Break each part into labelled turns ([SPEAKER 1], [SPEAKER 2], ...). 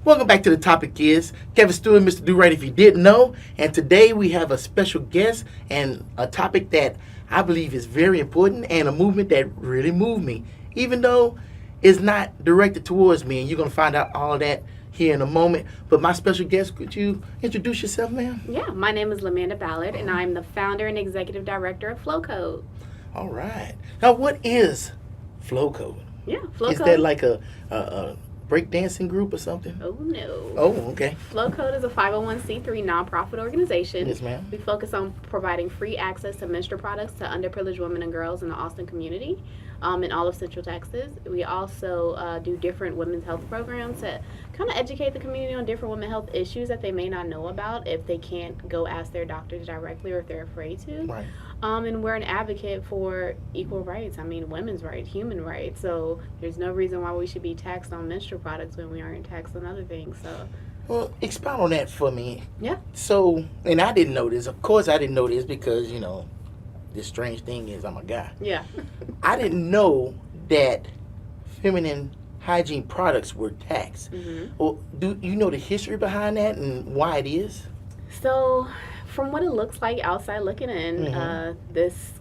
[SPEAKER 1] Welcome back to the topic is Kevin Stewart, Mr. Do Right if you didn't know. And today we have a special guest and a topic that I believe is very important and a movement that really moved me, even though it's not directed towards me. And you're going to find out all of that here in a moment. But my special guest, could you introduce yourself, ma'am?
[SPEAKER 2] Yeah, my name is Lamanda Ballard, and I'm the founder and executive director of Flo Code.
[SPEAKER 1] All right. Now, what is Flo Code?
[SPEAKER 2] Yeah, Flo
[SPEAKER 1] Is
[SPEAKER 2] Code.
[SPEAKER 1] that like a breakdancing group or something?
[SPEAKER 2] Oh, no.
[SPEAKER 1] Oh, okay.
[SPEAKER 2] Flo Code is a 501c3 nonprofit organization.
[SPEAKER 1] Yes, ma'am.
[SPEAKER 2] We focus on providing free access to menstrual products to underprivileged women and girls in the Austin community, in all of Central Texas. We also do different women's health programs to kind of educate the community on different women's health issues that they may not know about if they can't go ask their doctors directly or if they're afraid to.
[SPEAKER 1] Right.
[SPEAKER 2] And we're an advocate for equal rights. I mean, women's rights, human rights. So there's no reason why we should be taxed on menstrual products when we aren't taxed on other things. So,
[SPEAKER 1] Well, expound on that for me.
[SPEAKER 2] yeah.
[SPEAKER 1] So, and I didn't know this. Of course, I didn't know this because, this strange thing is I'm a guy.
[SPEAKER 2] Yeah.
[SPEAKER 1] I didn't know that feminine hygiene products were taxed.
[SPEAKER 2] Mm-hmm.
[SPEAKER 1] Well, do you know the history behind that and why it is?
[SPEAKER 2] So, from what it looks like outside looking in, this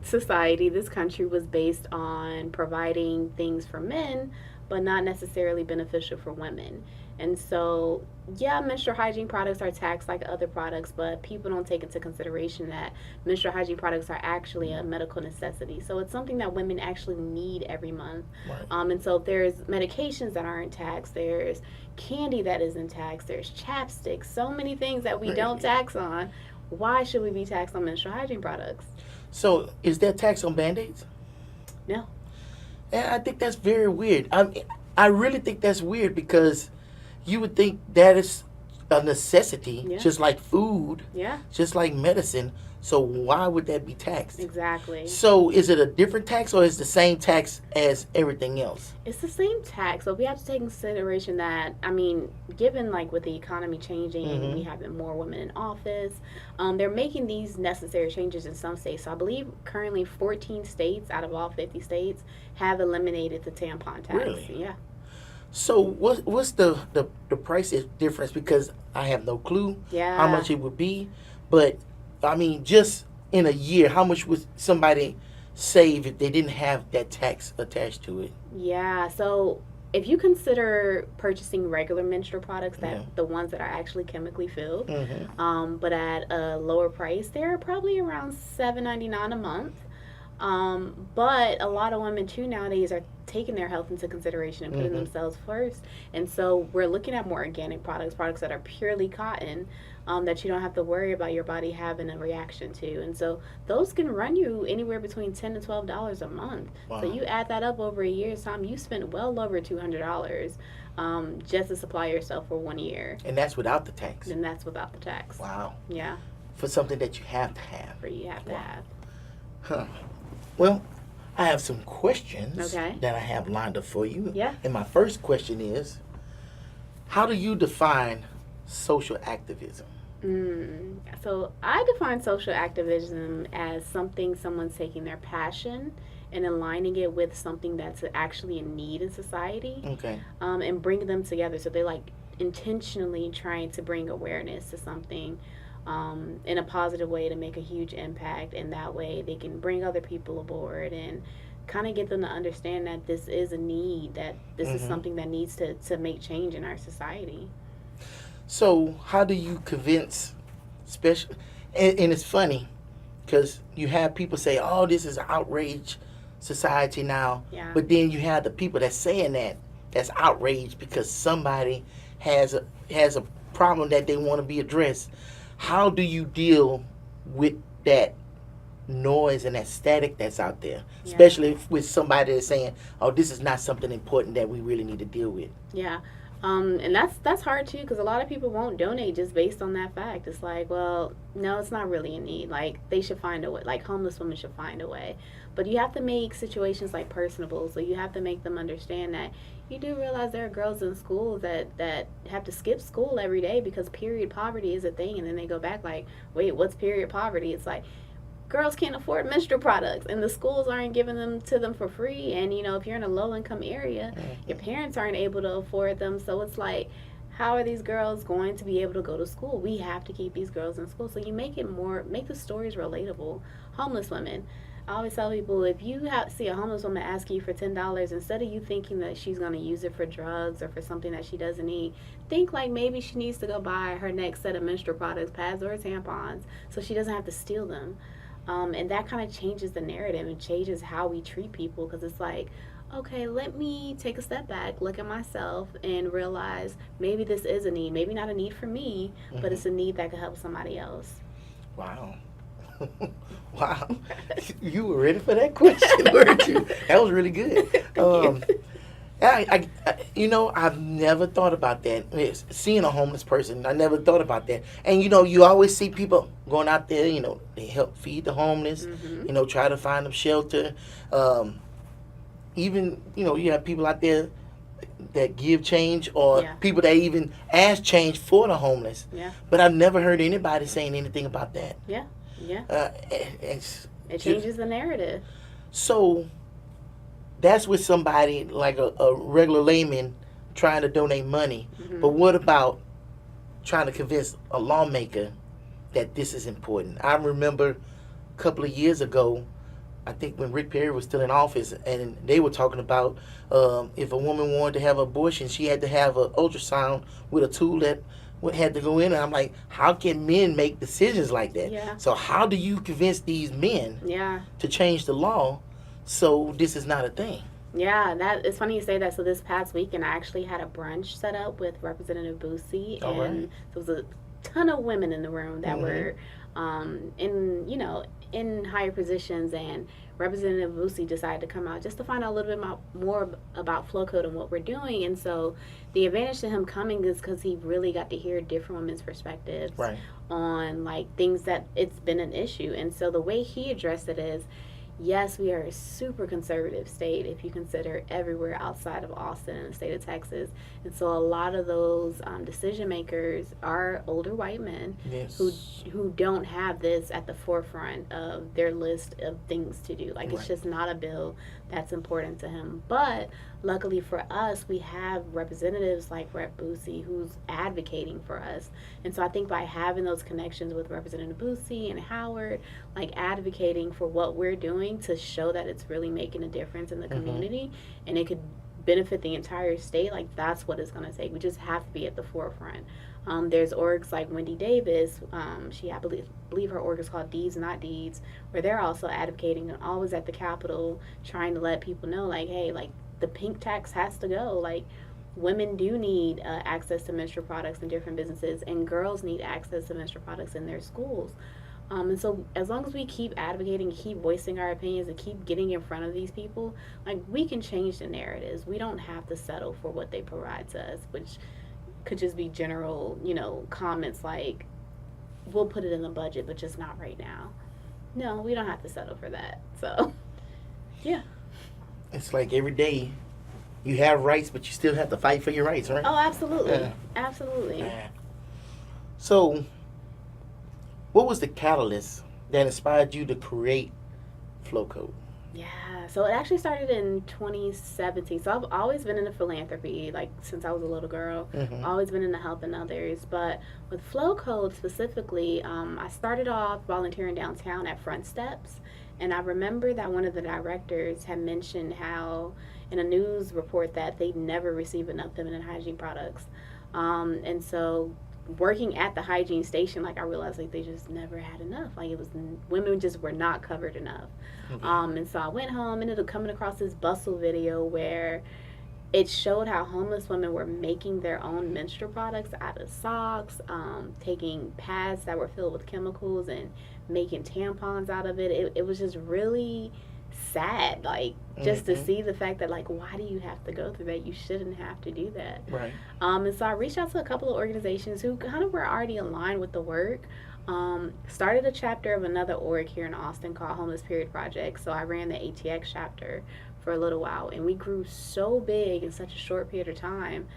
[SPEAKER 2] society, this country was based on providing things for men, but not necessarily beneficial for women. And so, yeah, menstrual hygiene products are taxed like other products, but people don't take into consideration that menstrual hygiene products are actually a medical necessity. So it's something that women actually need every month.
[SPEAKER 1] Right.
[SPEAKER 2] And so there's medications that aren't taxed. There's candy that isn't taxed. There's chapstick. So many things that we don't tax on. Why should we be taxed on menstrual hygiene products?
[SPEAKER 1] So, is there tax on Band-Aids?
[SPEAKER 2] No.
[SPEAKER 1] And I think that's very weird. I really think that's weird because you would think that is a necessity,
[SPEAKER 2] Yeah.
[SPEAKER 1] just like food,
[SPEAKER 2] Yeah,
[SPEAKER 1] just like medicine. So why would that be taxed?
[SPEAKER 2] exactly.
[SPEAKER 1] So is it a different tax or is it the same tax as everything else?
[SPEAKER 2] It's the same tax, so we have to take in consideration that, I mean, given like with the economy changing, we have more women in office, they're making these necessary changes in some states. So I believe currently 14 states out of all 50 states have eliminated the tampon tax.
[SPEAKER 1] Really?
[SPEAKER 2] Yeah.
[SPEAKER 1] So what's the price difference? Because I have no clue
[SPEAKER 2] Yeah.
[SPEAKER 1] how much it would be. But, I mean, just in a year, how much would somebody save if they didn't have that tax attached to it?
[SPEAKER 2] Yeah, so if you consider purchasing regular menstrual products, that
[SPEAKER 1] Yeah.
[SPEAKER 2] the ones that are actually chemically filled,
[SPEAKER 1] Mm-hmm.
[SPEAKER 2] but at a lower price, they're probably around $7.99 a month. But a lot of women too nowadays are taking their health into consideration and putting themselves first. And so we're looking at more organic products that are purely cotton, that you don't have to worry about your body having a reaction to. And so those can run you anywhere between $10 to $12 a month.
[SPEAKER 1] Wow.
[SPEAKER 2] So you add that up over a year's time, you spend well over $200 just to supply yourself for 1 year.
[SPEAKER 1] And that's without the tax.
[SPEAKER 2] And that's without the tax.
[SPEAKER 1] Wow.
[SPEAKER 2] Yeah,
[SPEAKER 1] For something that you have to have.
[SPEAKER 2] for you have to have.
[SPEAKER 1] Huh. Well, I have some questions
[SPEAKER 2] Okay.
[SPEAKER 1] that I have lined up for you.
[SPEAKER 2] Yeah.
[SPEAKER 1] And my first question is, how do you define social activism?
[SPEAKER 2] So I define social activism as someone's taking their passion and aligning it with something that's actually a need in society,
[SPEAKER 1] Okay.
[SPEAKER 2] and bringing them together. So they're like intentionally trying to bring awareness to something in a positive way to make a huge impact, and that way they can bring other people aboard and kind of get them to understand that this is a need, that this is something that needs to make change in our society.
[SPEAKER 1] So how do you convince special, and it's funny because you have people say, oh, this is outrage society now.
[SPEAKER 2] Yeah.
[SPEAKER 1] But then you have the people that's saying that's outraged because somebody has a problem that they want to be addressed. How do you deal with that noise and that static that's out there,
[SPEAKER 2] Yeah.
[SPEAKER 1] especially with somebody that's saying, oh, this is not something important that we really need to deal with?
[SPEAKER 2] Yeah. And that's hard too, because a lot of people won't donate just based on that fact. It's like, well, no, it's not really a need. Like, they should find a way. Like, homeless women should find a way. But you have to make situations like personable. So you have to make them understand that you do realize there are girls in school that have to skip school every day because period poverty is a thing. And then they go back like, wait, what's period poverty? It's like, girls can't afford menstrual products and the schools aren't giving them to them for free. And, if you're in a low income area, your parents aren't able to afford them. So it's like, how are these girls going to be able to go to school? We have to keep these girls in school. So you make the stories relatable. Homeless women. I always tell people, if you see a homeless woman ask you for $10, instead of you thinking that she's going to use it for drugs or for something that she doesn't need, think like maybe she needs to go buy her next set of menstrual products, pads or tampons, so she doesn't have to steal them. And that kind of changes the narrative and changes how we treat people, because it's like, okay, let me take a step back, look at myself, and realize maybe this is a need. Maybe not a need for me, but it's a need that could help somebody else.
[SPEAKER 1] Wow. Wow. You were ready for that question, weren't you? That was really good. I've never thought about that. Seeing a homeless person, I never thought about that. And, you always see people going out there, they help feed the homeless, try to find them shelter. Even, you have people out there that give change, or people that even ask change for the homeless.
[SPEAKER 2] Yeah.
[SPEAKER 1] But I've never heard anybody saying anything about that.
[SPEAKER 2] Yeah. Yeah.
[SPEAKER 1] It
[SPEAKER 2] changes the narrative.
[SPEAKER 1] So that's with somebody like a regular layman trying to donate money. But what about trying to convince a lawmaker that this is important? I remember a couple of years ago, I think when Rick Perry was still in office, and they were talking about if a woman wanted to have an abortion, she had to have an ultrasound with a tool that had to go in. And I'm like, how can men make decisions like that?
[SPEAKER 2] Yeah.
[SPEAKER 1] So how do you convince these men to change the law so this is not a thing?
[SPEAKER 2] Yeah, it's funny you say that. So this past weekend, I actually had a brunch set up with Representative Boosie, and there was a ton of women in the room that were in higher positions, and Representative Boosie decided to come out just to find out a little bit more about Flo Code and what we're doing. And so the advantage to him coming is because he really got to hear different women's perspectives on like things that it's been an issue. And so the way he addressed it is, yes, we are a super conservative state if you consider everywhere outside of Austin and the state of Texas. And so a lot of those decision makers are older white men who don't have this at the forefront of their list of things to do. Like, it's just not a bill that's important to him. But luckily for us, we have representatives like Rep. Boosie who's advocating for us. And so I think by having those connections with Representative Boosie and Howard, like advocating for what we're doing to show that it's really making a difference in the community and it could benefit the entire state, like that's what it's going to take. We just have to be at the forefront. There's orgs like Wendy Davis. I believe her org is called Deeds Not Deeds, where they're also advocating and always at the Capitol trying to let people know, like, hey, like the pink tax has to go. Like, women do need access to menstrual products in different businesses, and girls need access to menstrual products in their schools. And so as long as we keep advocating, keep voicing our opinions, and keep getting in front of these people, like, we can change the narratives. We don't have to settle for what they provide to us, which could just be general, comments like, we'll put it in the budget, but just not right now. No, we don't have to settle for that. So, yeah.
[SPEAKER 1] It's like every day you have rights, but you still have to fight for your rights, right?
[SPEAKER 2] Oh, absolutely. Absolutely.
[SPEAKER 1] So, what was the catalyst that inspired you to create Flo Code?
[SPEAKER 2] Yeah, so it actually started in 2017. So I've always been into philanthropy, like since I was a little girl. Always been into helping others. But with Flo Code specifically, I started off volunteering downtown at Front Steps. And I remember that one of the directors had mentioned how in a news report that they'd never receive enough feminine hygiene products. And so working at the hygiene station, like, I realized like they just never had enough. Like, it was, women just were not covered enough. And so I went home, ended up coming across this Bustle video where it showed how homeless women were making their own menstrual products out of socks, taking pads that were filled with chemicals and making tampons out of it. It was just really sad, like, just to see the fact that, like, why do you have to go through that? You shouldn't have to do that.
[SPEAKER 1] Right.
[SPEAKER 2] And so I reached out to a couple of organizations who kind of were already aligned with the work. Started a chapter of another org here in Austin called Homeless Period Project. So I ran the ATX chapter for a little while, and we grew so big in such a short period of time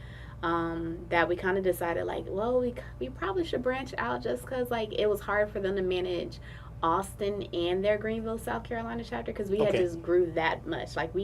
[SPEAKER 2] that we kind of decided, like, well, we probably should branch out, just because, like, it was hard for them to manage Austin and their Greenville, South Carolina chapter, because we had just grew that much. Like,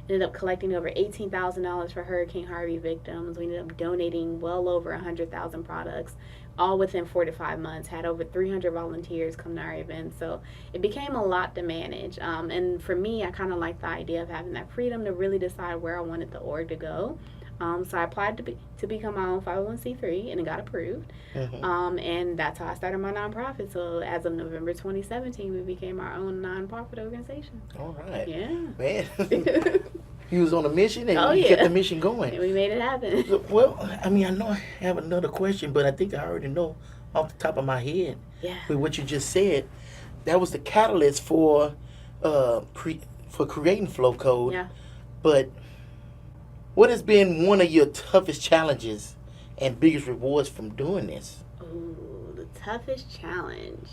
[SPEAKER 2] Ended up collecting over $18,000 for Hurricane Harvey victims. We ended up donating well over 100,000 products, all within 4 to 5 months. Had over 300 volunteers come to our event, so it became a lot to manage. And for me, I kind of like the idea of having that freedom to really decide where I wanted the org to go. So I applied to become my own 501c3, and it got approved. And that's how I started my nonprofit. So as of November 2017, we became our own nonprofit organization.
[SPEAKER 1] All right.
[SPEAKER 2] Yeah.
[SPEAKER 1] Man. You was on a mission, and you kept the mission going.
[SPEAKER 2] And we made it happen.
[SPEAKER 1] Well, I mean, I know I have another question, but I think I already know off the top of my head.
[SPEAKER 2] Yeah.
[SPEAKER 1] With what you just said, that was the catalyst for creating Flo Code.
[SPEAKER 2] Yeah.
[SPEAKER 1] But what has been one of your toughest challenges and biggest rewards from doing this?
[SPEAKER 2] Ooh, the toughest challenge,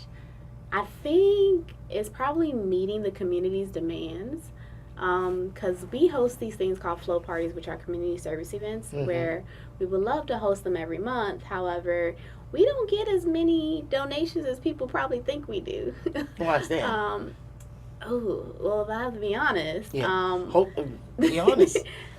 [SPEAKER 2] I think, is probably meeting the community's demands. Because we host these things called Flow Parties, which are community service events, where we would love to host them every month. However, we don't get as many donations as people probably think we do.
[SPEAKER 1] Why is that?
[SPEAKER 2] Well, if I have to be honest.
[SPEAKER 1] Yeah. Be honest.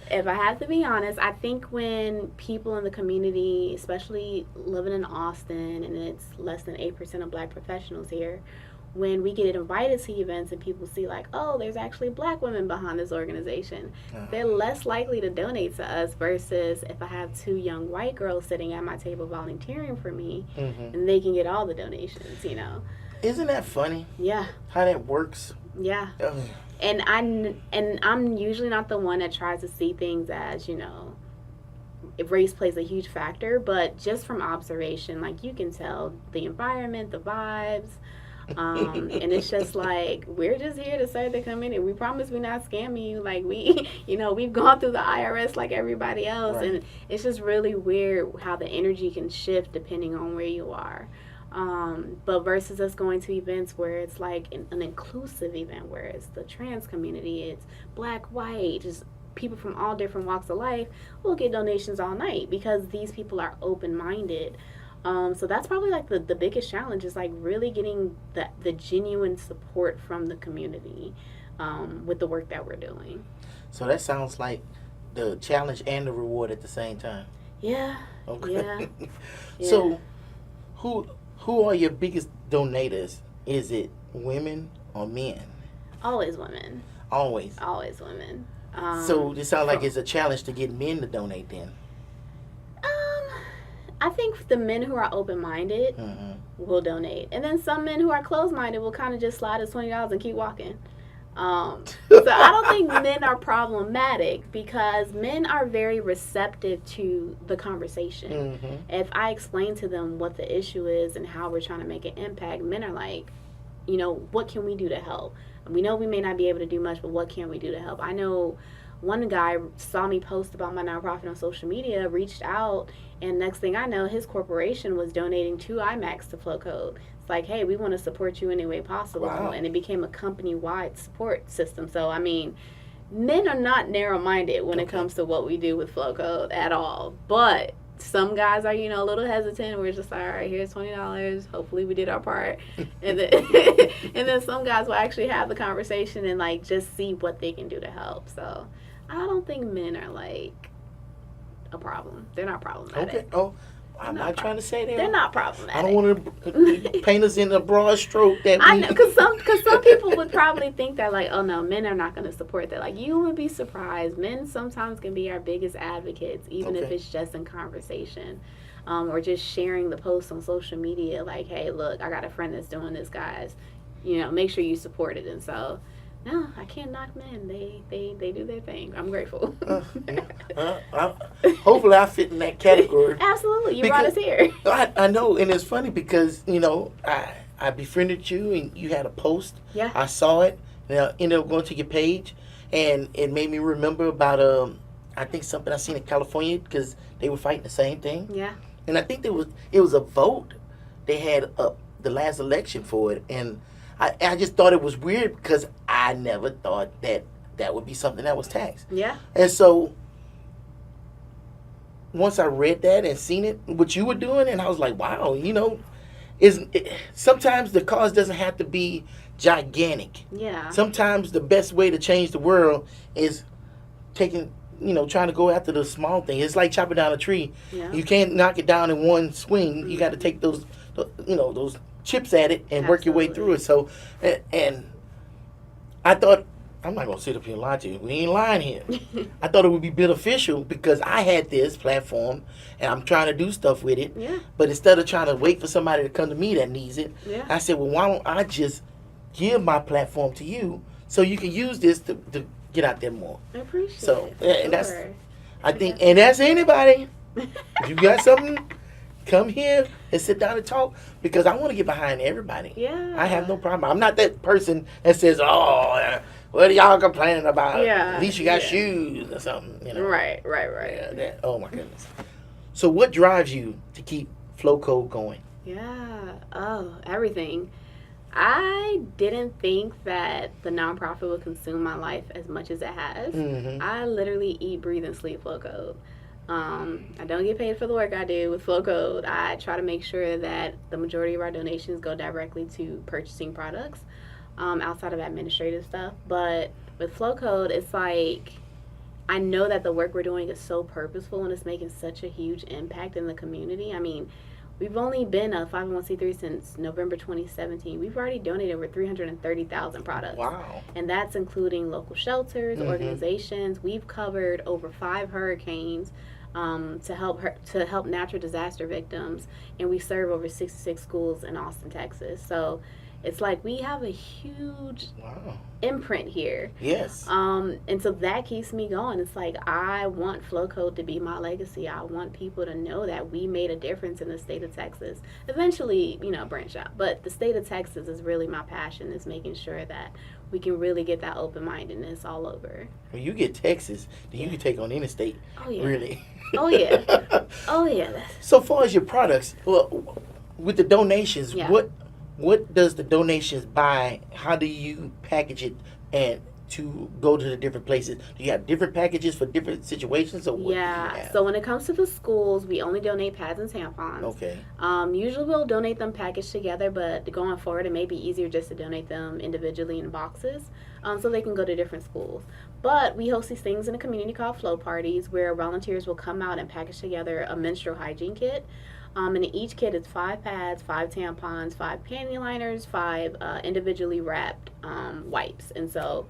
[SPEAKER 2] If I have to be honest, I think when people in the community, especially living in Austin, and it's less than 8% of Black professionals here, when we get invited to events and people see like, oh, there's actually Black women behind this organization, they're less likely to donate to us versus if I have 2 young white girls sitting at my table volunteering for me, and they can get all the donations, you know.
[SPEAKER 1] Isn't that funny?
[SPEAKER 2] Yeah.
[SPEAKER 1] How that works?
[SPEAKER 2] Yeah. And I'm usually not the one that tries to see things as, you know, race plays a huge factor, but just from observation, like, you can tell the environment, the vibes, and it's just like, we're just here to serve the community. We promise we're not scamming you. Like, we've gone through the IRS like everybody else, right. And it's just really weird how the energy can shift depending on where you are. But versus us going to events where it's like an inclusive event, where it's the trans community, it's Black, white, just people from all different walks of life, we'll get donations all night because these people are open-minded. So that's probably like the biggest challenge, is like really getting the genuine support from the community with the work that we're doing.
[SPEAKER 1] So that sounds like the challenge and the reward at the same time.
[SPEAKER 2] Yeah.
[SPEAKER 1] Okay.
[SPEAKER 2] Yeah.
[SPEAKER 1] So who are your biggest donators? Is it women or men?
[SPEAKER 2] Always women.
[SPEAKER 1] Always
[SPEAKER 2] women.
[SPEAKER 1] So it sounds like it's a challenge to get men to donate then.
[SPEAKER 2] I think the men who are open-minded will donate. And then some men who are closed-minded will kind of just slide us $20 and keep walking. So I don't think men are problematic, because men are very receptive to the conversation. If I explain to them what the issue is and how we're trying to make an impact, men are like, you know, what can we do to help? We know we may not be able to do much, but what can we do to help? I know one guy saw me post about my nonprofit on social media, reached out, and next thing I know, his corporation was donating 2 iMacs to Flo Code. It's like, hey, we want to support you any way possible.
[SPEAKER 1] Wow.
[SPEAKER 2] And it became a company-wide support system. So, I mean, men are not narrow-minded when it comes to what we do with Flo Code at all. But some guys are, you know, a little hesitant. We're just like, all right, here's $20. Hopefully we did our part. And then, and then some guys will actually have the conversation and, like, just see what they can do to help. So I don't think men are, like, a problem. They're not problematic.
[SPEAKER 1] Okay. Oh, I'm not trying to say that.
[SPEAKER 2] They're not problematic.
[SPEAKER 1] I don't want to paint us in a broad stroke that
[SPEAKER 2] I know, because some people would probably think that, like, oh no, men are not going to support that. Like, you would be surprised. Men sometimes can be our biggest advocates, even if it's just in conversation, or just sharing the post on social media. Like, hey, look, I got a friend that's doing this, guys. You know, make sure you support it. And so, no, I can't knock men. They do their thing. I'm grateful.
[SPEAKER 1] Hopefully I fit in that category.
[SPEAKER 2] Absolutely. You brought us here.
[SPEAKER 1] I know, and it's funny because, you know, I befriended you and you had a post.
[SPEAKER 2] Yeah.
[SPEAKER 1] I saw it, and I ended up going to your page, and it made me remember about, I think something I seen in California, because they were fighting the same thing.
[SPEAKER 2] Yeah.
[SPEAKER 1] And I think it was a vote they had up the last election for it, and I just thought it was weird because I never thought that would be something that was taxed.
[SPEAKER 2] Yeah.
[SPEAKER 1] And so once I read that and seen it, what you were doing, and I was like, wow, you know, sometimes the cause doesn't have to be gigantic.
[SPEAKER 2] Yeah.
[SPEAKER 1] Sometimes the best way to change the world is taking, trying to go after the small thing. It's like chopping down a tree.
[SPEAKER 2] Yeah.
[SPEAKER 1] You can't knock it down in one swing. You got to take those chips at it and work your way through it. So, and I thought, I'm not going to sit up here and lie to you. We ain't lying here. I thought it would be beneficial because I had this platform and I'm trying to do stuff with it.
[SPEAKER 2] Yeah.
[SPEAKER 1] But instead of trying to wait for somebody to come to me that needs it,
[SPEAKER 2] Yeah.
[SPEAKER 1] I said, well, why don't I just give my platform to you so you can use this to get out there more.
[SPEAKER 2] I appreciate
[SPEAKER 1] So,
[SPEAKER 2] it.
[SPEAKER 1] and that's, I think, and that's anybody. If you got something, come here and sit down and talk because I want to get behind everybody.
[SPEAKER 2] Yeah.
[SPEAKER 1] I have no problem. I'm not that person that says, what are y'all complaining about?
[SPEAKER 2] Yeah.
[SPEAKER 1] At least you got shoes or something.
[SPEAKER 2] Right.
[SPEAKER 1] Yeah, oh, my goodness. So what drives you to keep Flo Code going?
[SPEAKER 2] Yeah. Oh, everything. I didn't think that the nonprofit would consume my life as much as it has.
[SPEAKER 1] Mm-hmm.
[SPEAKER 2] I literally eat, breathe, and sleep Flo Code. I don't get paid for the work I do with Flo Code. I try to make sure that the majority of our donations go directly to purchasing products outside of administrative stuff. But with Flo Code, it's like I know that the work we're doing is so purposeful and it's making such a huge impact in the community. I mean, we've only been a 501c3 since November 2017. We've already donated over 330,000 products.
[SPEAKER 1] Wow.
[SPEAKER 2] And that's including local shelters,
[SPEAKER 1] Mm-hmm.
[SPEAKER 2] organizations. We've covered over 5 hurricanes to help natural disaster victims. And we serve over 66 schools in Austin, Texas. So it's like we have a huge imprint here.
[SPEAKER 1] Yes.
[SPEAKER 2] And so that keeps me going. It's like I want Flo Code to be my legacy. I want people to know that we made a difference in the state of Texas. Eventually, branch out. But the state of Texas is really my passion, is making sure that we can really get that open-mindedness all over.
[SPEAKER 1] When you get Texas, then you can take on any state.
[SPEAKER 2] Oh, yeah.
[SPEAKER 1] Really.
[SPEAKER 2] Oh, yeah. Oh, yeah.
[SPEAKER 1] So far as your products, well, with the donations,
[SPEAKER 2] Yeah.
[SPEAKER 1] What does the donations buy? How do you package it and to go to the different places? Do you have different packages for different situations, or what do you have?
[SPEAKER 2] So when it comes to the schools, we only donate pads and tampons.
[SPEAKER 1] Okay.
[SPEAKER 2] Usually we'll donate them packaged together, but going forward it may be easier just to donate them individually in boxes so they can go to different schools. But we host these things in a community called Flow Parties where volunteers will come out and package together a menstrual hygiene kit. And in each kit is 5 pads, 5 tampons, 5 panty liners, 5 individually wrapped wipes. And so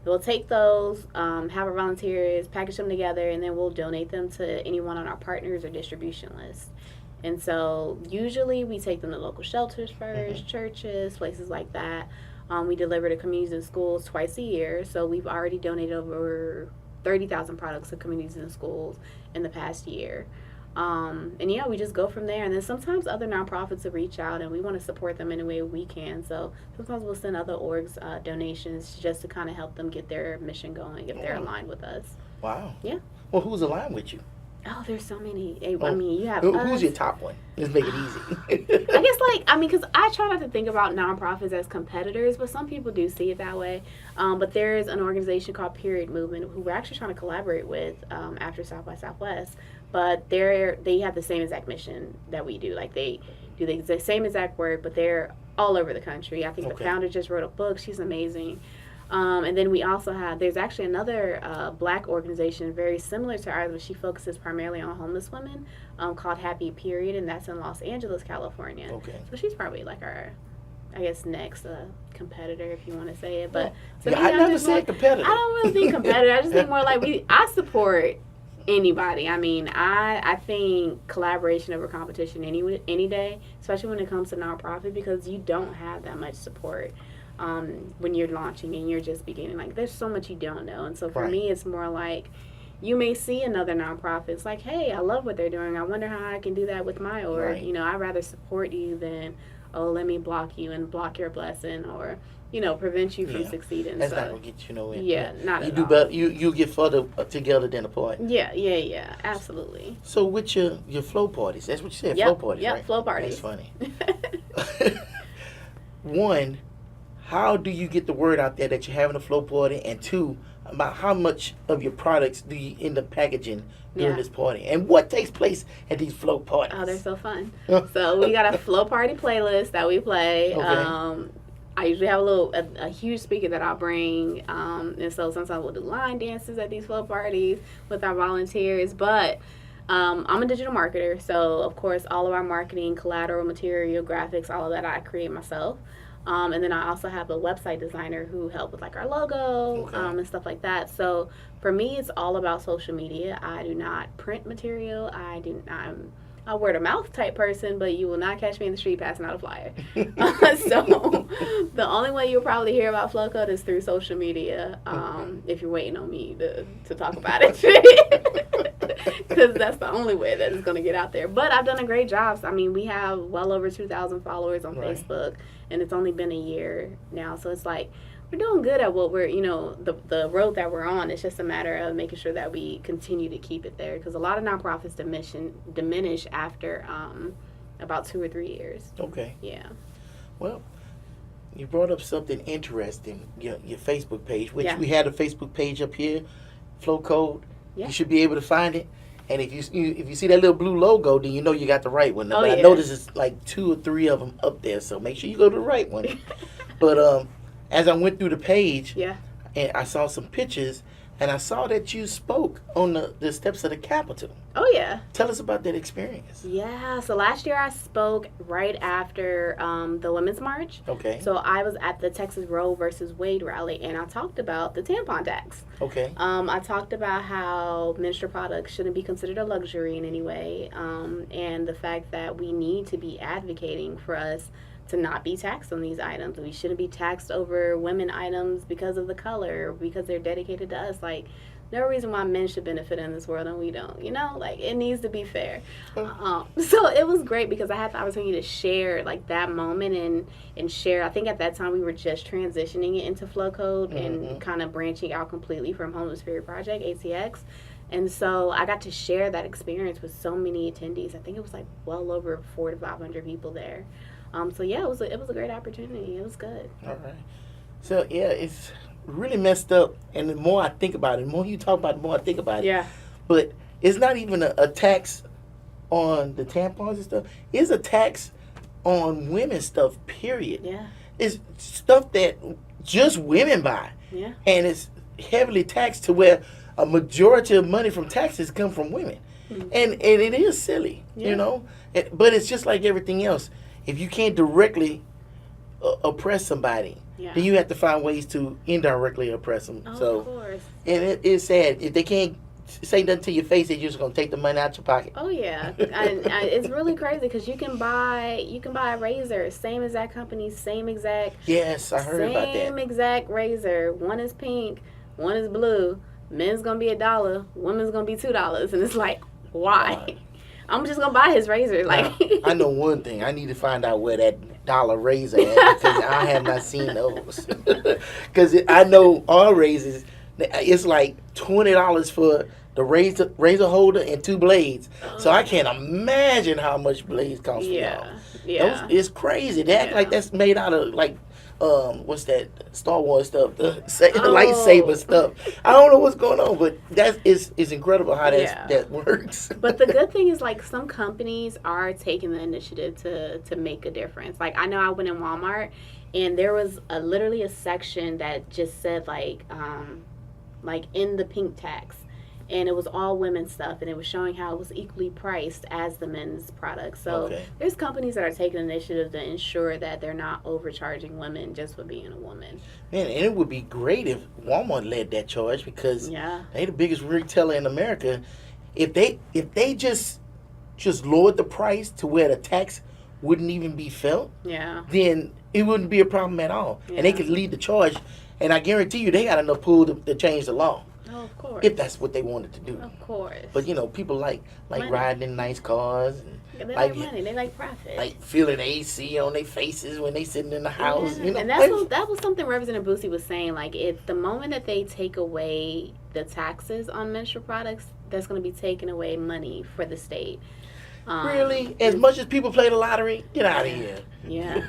[SPEAKER 2] we'll take those, have our volunteers package them together, and then we'll donate them to anyone on our partners or distribution list. And so usually we take them to local shelters first, churches, places like that. We deliver to communities and schools twice a year. So we've already donated over 30,000 products to communities and schools in the past year. And yeah, we just go from there. And then sometimes other nonprofits will reach out and we want to support them any way we can. So sometimes we'll send other orgs donations just to kind of help them get their mission going if they're aligned with us.
[SPEAKER 1] Wow.
[SPEAKER 2] Yeah.
[SPEAKER 1] Well, who's aligned with you?
[SPEAKER 2] Oh, there's so many. I mean, you have
[SPEAKER 1] Who's your top one? Let's make it easy.
[SPEAKER 2] I guess because I try not to think about nonprofits as competitors, but some people do see it that way. But there's an organization called Period Movement who we're actually trying to collaborate with after South by Southwest. But they have the same exact mission that we do. Like they do the same exact work, but they're all over the country. I think the founder just wrote a book. She's amazing. And then we also there's actually another black organization very similar to ours, but she focuses primarily on homeless women called Happy Period, and that's in Los Angeles, California.
[SPEAKER 1] Okay.
[SPEAKER 2] So she's probably like our, I guess, next competitor, if you want to say it. But
[SPEAKER 1] I never said competitor.
[SPEAKER 2] I don't really think competitor. I just think more like I support anybody. I mean, I think collaboration over competition any day, especially when it comes to nonprofit, because you don't have that much support when you're launching and you're just beginning. Like, there's so much you don't know. And so for me, it's more like you may see another nonprofit. It's like, hey, I love what they're doing. I wonder how I can do that with my org.
[SPEAKER 1] Right.
[SPEAKER 2] I'd rather support you than, let me block you and block your blessing or, prevent you from succeeding.
[SPEAKER 1] That's not going to get you nowhere.
[SPEAKER 2] Yeah, not
[SPEAKER 1] you
[SPEAKER 2] at
[SPEAKER 1] do
[SPEAKER 2] all.
[SPEAKER 1] better. You get further together than apart.
[SPEAKER 2] Yeah, absolutely.
[SPEAKER 1] So with your flow parties, that's what you said,
[SPEAKER 2] Yep,
[SPEAKER 1] flow parties,
[SPEAKER 2] yep,
[SPEAKER 1] right?
[SPEAKER 2] flow parties.
[SPEAKER 1] That's funny. One, how do you get the word out there that you're having a flow party? And two, about how much of your products do you end up packaging during this party? And what takes place at these flow parties?
[SPEAKER 2] Oh, they're so fun. So we got a flow party playlist that we play.
[SPEAKER 1] Okay.
[SPEAKER 2] I usually have a huge speaker that I'll bring, and so sometimes we'll do line dances at these flow parties with our volunteers. But I'm a digital marketer, so of course all of our marketing, collateral, material, graphics, all of that I create myself. And then I also have a website designer who help with like our logo,
[SPEAKER 1] Okay.
[SPEAKER 2] and stuff like that. So for me, it's all about social media. I do not print material. I'm a word of mouth type person, but you will not catch me in the street passing out a flyer. So the only way you'll probably hear about Flo Code is through social media, if you're waiting on me to talk about it. Because that's the only way that it's going to get out there. But I've done a great job. I mean, we have well over 2,000 followers on
[SPEAKER 1] Right.
[SPEAKER 2] Facebook, and it's only been a year now. So it's like we're doing good at what we're, the road that we're on. It's just a matter of making sure that we continue to keep it there. Because a lot of nonprofits diminish after about 2 or 3 years.
[SPEAKER 1] Okay.
[SPEAKER 2] Yeah.
[SPEAKER 1] Well, you brought up something interesting, your Facebook page, which
[SPEAKER 2] Yeah.
[SPEAKER 1] we had a Facebook page up here, Flo Code.
[SPEAKER 2] Yeah.
[SPEAKER 1] You should be able to find it. And if you see that little blue logo, then you know you got the right one.
[SPEAKER 2] Oh,
[SPEAKER 1] But I
[SPEAKER 2] yeah.
[SPEAKER 1] noticed it's like 2 or 3 of them up there, so make sure you go to the right one. But as I went through the page,
[SPEAKER 2] Yeah.
[SPEAKER 1] and I saw some pictures, and I saw that you spoke on the steps of the Capitol.
[SPEAKER 2] Oh, yeah.
[SPEAKER 1] Tell us about that experience.
[SPEAKER 2] Yeah. So last year I spoke right after the Women's March.
[SPEAKER 1] Okay.
[SPEAKER 2] So I was at the Texas Roe versus Wade rally, and I talked about the tampon tax.
[SPEAKER 1] Okay.
[SPEAKER 2] I talked about how menstrual products shouldn't be considered a luxury in any way, and the fact that we need to be advocating for us to not be taxed on these items. We shouldn't be taxed over women items because of the color, because they're dedicated to us. Like, no reason why men should benefit in this world and we don't. Like, it needs to be fair. So it was great because I had the opportunity to share like that moment and share. I think at that time we were just transitioning it into Flo Code and kind of branching out completely from Homeless Spirit Project, ATX. And so I got to share that experience with so many attendees. I think it was like well over 400 to 500 people there. So yeah, it was a great opportunity. It was good.
[SPEAKER 1] All right. So yeah, it's really messed up. And the more I think about it, the more you talk about it, the more I think about it.
[SPEAKER 2] Yeah.
[SPEAKER 1] But it's not even a tax on the tampons and stuff. It's a tax on women stuff, period.
[SPEAKER 2] Yeah.
[SPEAKER 1] It's stuff that just women buy.
[SPEAKER 2] Yeah.
[SPEAKER 1] And it's heavily taxed to where a majority of money from taxes come from women.
[SPEAKER 2] Mhm.
[SPEAKER 1] And it is silly,
[SPEAKER 2] Yeah.
[SPEAKER 1] But it's just like everything else. If you can't directly oppress somebody,
[SPEAKER 2] Yeah.
[SPEAKER 1] then you have to find ways to indirectly oppress them.
[SPEAKER 2] Oh,
[SPEAKER 1] So,
[SPEAKER 2] of course.
[SPEAKER 1] and it's sad. If they can't say nothing to your face, they're just going to take the money out your pocket.
[SPEAKER 2] Oh yeah, and it's really crazy because you can buy a razor, same exact company, same exact
[SPEAKER 1] Yes, I heard about that.
[SPEAKER 2] same exact razor. One is pink, one is blue. Men's gonna be $1, women's gonna be $2, and it's like, why?
[SPEAKER 1] Why?
[SPEAKER 2] I'm just gonna buy his razor. Like,
[SPEAKER 1] I know one thing. I need to find out where that dollar razor is because I have not seen those. Because I know our razors, it's like $20 for the razor holder and 2 blades. So I can't imagine how much blades cost for y'all.
[SPEAKER 2] yeah.
[SPEAKER 1] It's crazy. They act
[SPEAKER 2] Yeah.
[SPEAKER 1] like that's made out of like what's that Star Wars stuff, the lightsaber stuff. I don't know what's going on, but that is incredible how that works.
[SPEAKER 2] But the good thing is, like, some companies are taking the initiative to make a difference. Like, I know I went in Walmart, and there was literally a section that just said, like in the pink tax. And it was all women's stuff, and it was showing how it was equally priced as the men's products. So
[SPEAKER 1] Okay.
[SPEAKER 2] there's companies that are taking initiative to ensure that they're not overcharging women just for being a woman.
[SPEAKER 1] Man, and it would be great if Walmart led that charge because
[SPEAKER 2] Yeah.
[SPEAKER 1] they the biggest retailer in America. If they just lowered the price to where the tax wouldn't even be felt,
[SPEAKER 2] Yeah.
[SPEAKER 1] then it wouldn't be a problem at all. And they
[SPEAKER 2] Yeah.
[SPEAKER 1] could lead the charge. And I guarantee you they got enough pull to change the law
[SPEAKER 2] Oh, of course.
[SPEAKER 1] if that's what they wanted to do.
[SPEAKER 2] Of course.
[SPEAKER 1] But people like
[SPEAKER 2] Money.
[SPEAKER 1] riding in nice cars and
[SPEAKER 2] They like money. They like profit.
[SPEAKER 1] like feeling AC on their faces when they sitting in the house.
[SPEAKER 2] Yeah. And that was something Representative Boosie was saying. Like, the moment that they take away the taxes on menstrual products, that's going to be taking away money for the state.
[SPEAKER 1] Really? As much as people play the lottery, get out of here.
[SPEAKER 2] Yeah,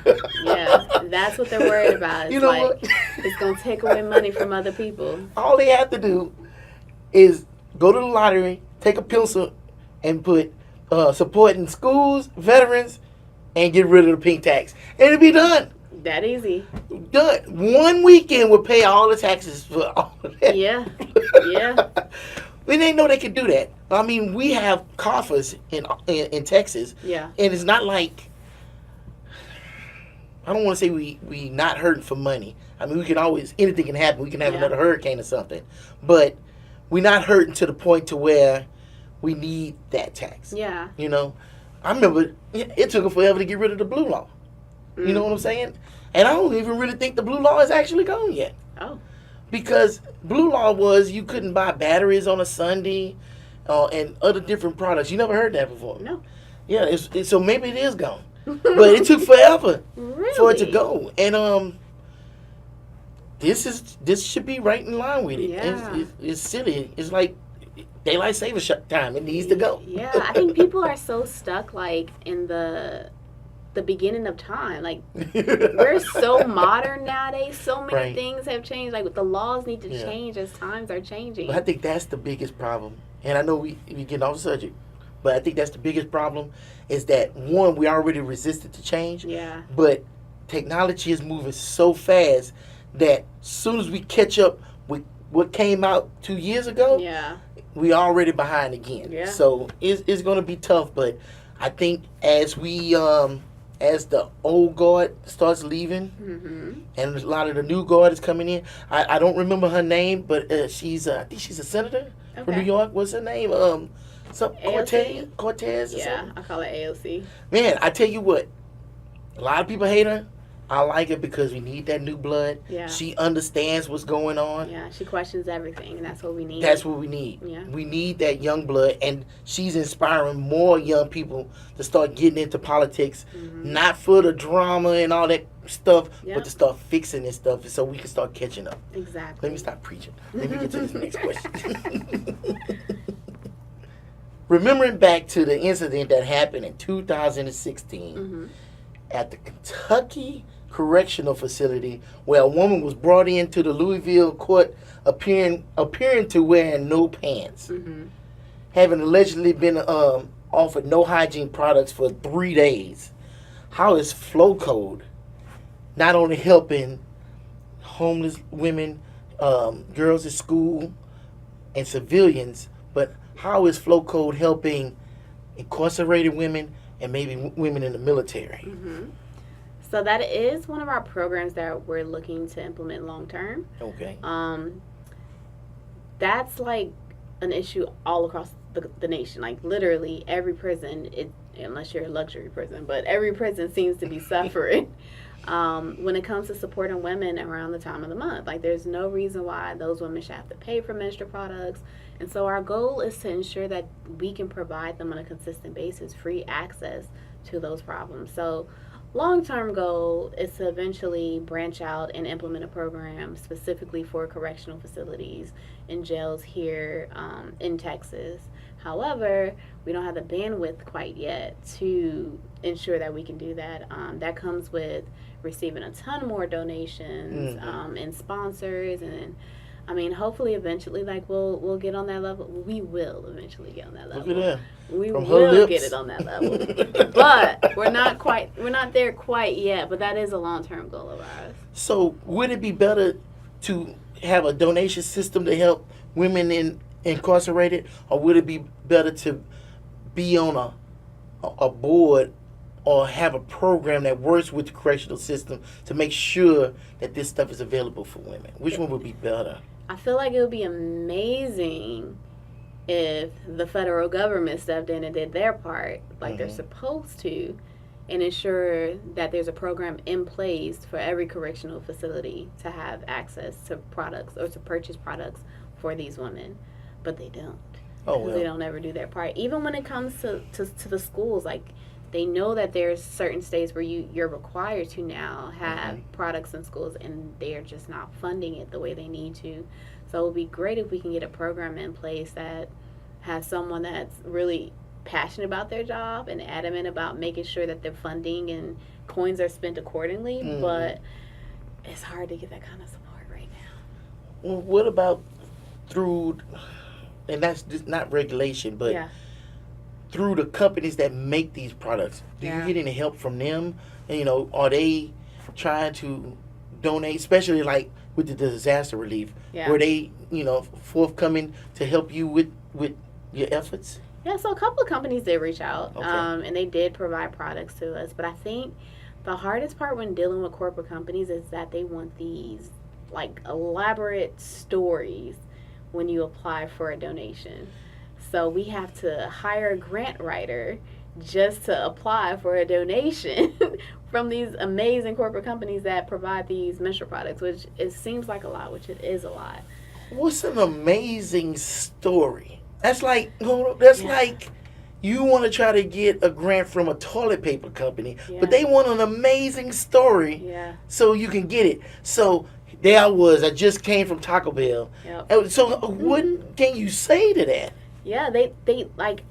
[SPEAKER 2] yeah. That's what they're worried about. It's
[SPEAKER 1] You know
[SPEAKER 2] like,
[SPEAKER 1] what?
[SPEAKER 2] it's going to take away money from other people.
[SPEAKER 1] All they have to do is go to the lottery, take a pencil, and put supporting schools, veterans, and get rid of the pink tax. And it'll be done.
[SPEAKER 2] That easy.
[SPEAKER 1] Done. One weekend would pay all the taxes for all of that.
[SPEAKER 2] Yeah. Yeah.
[SPEAKER 1] We didn't know they could do that. I mean, we have coffers in Texas,
[SPEAKER 2] Yeah.
[SPEAKER 1] and it's not like, I don't want to say we not hurting for money. I mean, we can always, anything can happen. We can have another hurricane or something, but we're not hurting to the point to where we need that tax.
[SPEAKER 2] Yeah.
[SPEAKER 1] You know, I remember it took them forever to get rid of the blue law. You know what I'm saying? And I don't even really think the blue law is actually gone yet.
[SPEAKER 2] Oh.
[SPEAKER 1] Because blue law was you couldn't buy batteries on a Sunday, and other different products. You never heard that before.
[SPEAKER 2] No.
[SPEAKER 1] Yeah, so maybe it is gone, but it took forever
[SPEAKER 2] Really?
[SPEAKER 1] for it to go. And this should be right in line with it.
[SPEAKER 2] Yeah.
[SPEAKER 1] It's silly. It's like daylight savings time. It needs to go.
[SPEAKER 2] Yeah, I think people are so stuck like in the beginning of time. Like we're so modern nowadays. So many
[SPEAKER 1] Right.
[SPEAKER 2] things have changed. Like the laws need to change as times are changing.
[SPEAKER 1] But I think that's the biggest problem. And I know we get off the subject, but I think that's the biggest problem is that, one, we already resisted to change.
[SPEAKER 2] Yeah.
[SPEAKER 1] But technology is moving so fast that as soon as we catch up with what came out 2 years ago,
[SPEAKER 2] Yeah.
[SPEAKER 1] we already behind again.
[SPEAKER 2] Yeah.
[SPEAKER 1] So it's going to be tough. But I think as we as the old guard starts leaving,
[SPEAKER 2] Mm-hmm.
[SPEAKER 1] and a lot of the new guard is coming in. I don't remember her name, but she's I think she's a senator from New
[SPEAKER 2] Okay.
[SPEAKER 1] York. What's her name? Some
[SPEAKER 2] AOC?
[SPEAKER 1] Cortez. Or
[SPEAKER 2] Yeah,
[SPEAKER 1] something?
[SPEAKER 2] I call it AOC.
[SPEAKER 1] Man, I tell you what, a lot of people hate her. I like her because we need that new blood.
[SPEAKER 2] Yeah.
[SPEAKER 1] She understands what's going on.
[SPEAKER 2] Yeah, she questions everything, and that's what we need.
[SPEAKER 1] That's what we need.
[SPEAKER 2] Yeah.
[SPEAKER 1] We need that young blood, and she's inspiring more young people to start getting into politics, not for the drama and all that stuff,
[SPEAKER 2] Yep.
[SPEAKER 1] but to start fixing this stuff so we can start catching up.
[SPEAKER 2] Exactly.
[SPEAKER 1] Let me stop preaching. Let me get to this next question. Remembering back to the incident that happened in 2016
[SPEAKER 2] Mm-hmm.
[SPEAKER 1] at the Kentucky Correctional Facility, where a woman was brought into the Louisville court appearing to wearing no pants,
[SPEAKER 2] Mm-hmm.
[SPEAKER 1] having allegedly been offered no hygiene products for 3 days. How is Flo Code not only helping homeless women, girls at school, and civilians, but how is Flo Code helping incarcerated women and maybe women in the military?
[SPEAKER 2] Mm-hmm. So that is one of our programs that we're looking to implement long term.
[SPEAKER 1] Okay.
[SPEAKER 2] That's like an issue all across the nation. Like literally every prison, unless you're a luxury prison, but every prison seems to be suffering when it comes to supporting women around the time of the month. Like there's no reason why those women should have to pay for menstrual products. And so our goal is to ensure that we can provide them on a consistent basis free access to those problems. So long-term goal is to eventually branch out and implement a program specifically for correctional facilities and jails here in Texas. However, we don't have the bandwidth quite yet to ensure that we can do that. That comes with receiving a ton more donations and sponsors, and I mean, hopefully, eventually, like we'll get on that level. We will eventually get on that level.
[SPEAKER 1] Look at that.
[SPEAKER 2] We
[SPEAKER 1] From her
[SPEAKER 2] will
[SPEAKER 1] lips.
[SPEAKER 2] get it on that level, but we're not there quite yet. But that is a long-term goal of ours.
[SPEAKER 1] So would it be better to have a donation system to help women incarcerated, or would it be better to be on a board or have a program that works with the correctional system to make sure that this stuff is available for women? Which one would be better?
[SPEAKER 2] I feel like it would be amazing if the federal government stepped in and did their part like they're supposed to, and ensure that there's a program in place for every correctional facility to have access to products or to purchase products for these women. But they don't.
[SPEAKER 1] Oh,
[SPEAKER 2] Because they don't ever do their part. Even when it comes to the schools, like they know that there's certain states where you're required to now have products in schools, and they're just not funding it the way they need to. So it would be great if we can get a program in place that has someone that's really passionate about their job and adamant about making sure that their funding and coins are spent accordingly. But it's hard to get that kind of support right now.
[SPEAKER 1] Well, what about through, and that's just not regulation, but
[SPEAKER 2] Yeah.
[SPEAKER 1] through the companies that make these products? Do you
[SPEAKER 2] Yeah.
[SPEAKER 1] get any help from them? And, are they trying to donate, especially like with the disaster relief?
[SPEAKER 2] Yeah.
[SPEAKER 1] Were they, forthcoming to help you with your efforts?
[SPEAKER 2] Yeah, so a couple of companies did reach out,
[SPEAKER 1] Okay.
[SPEAKER 2] and they did provide products to us. But I think the hardest part when dealing with corporate companies is that they want these like elaborate stories when you apply for a donation. So we have to hire a grant writer just to apply for a donation from these amazing corporate companies that provide these menstrual products, which it seems like a lot, which it is a lot.
[SPEAKER 1] What's an amazing story? That's like that's
[SPEAKER 2] Yeah.
[SPEAKER 1] like you want to try to get a grant from a toilet paper company,
[SPEAKER 2] Yeah.
[SPEAKER 1] but they want an amazing story
[SPEAKER 2] Yeah.
[SPEAKER 1] so you can get it. So there I was. I just came from Taco Bell.
[SPEAKER 2] Yep.
[SPEAKER 1] So what can you say to that?
[SPEAKER 2] Yeah, they like,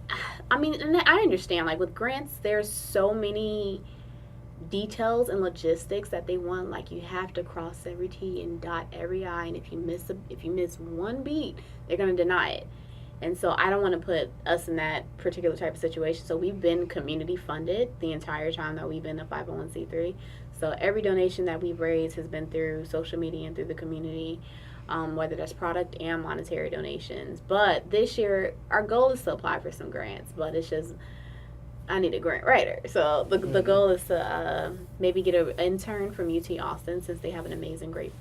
[SPEAKER 2] I mean, and I understand, like, with grants, there's so many details and logistics that they want. Like, you have to cross every T and dot every I, and if you miss one beat, they're going to deny it. And so I don't want to put us in that particular type of situation. So we've been community funded the entire time that we've been a 501c3. So every donation that we've raised has been through social media and through the community, whether that's product and monetary donations. But this year, our goal is to apply for some grants, but it's just, I need a grant writer. So the goal is to maybe get an intern from UT Austin, since they have an amazing, great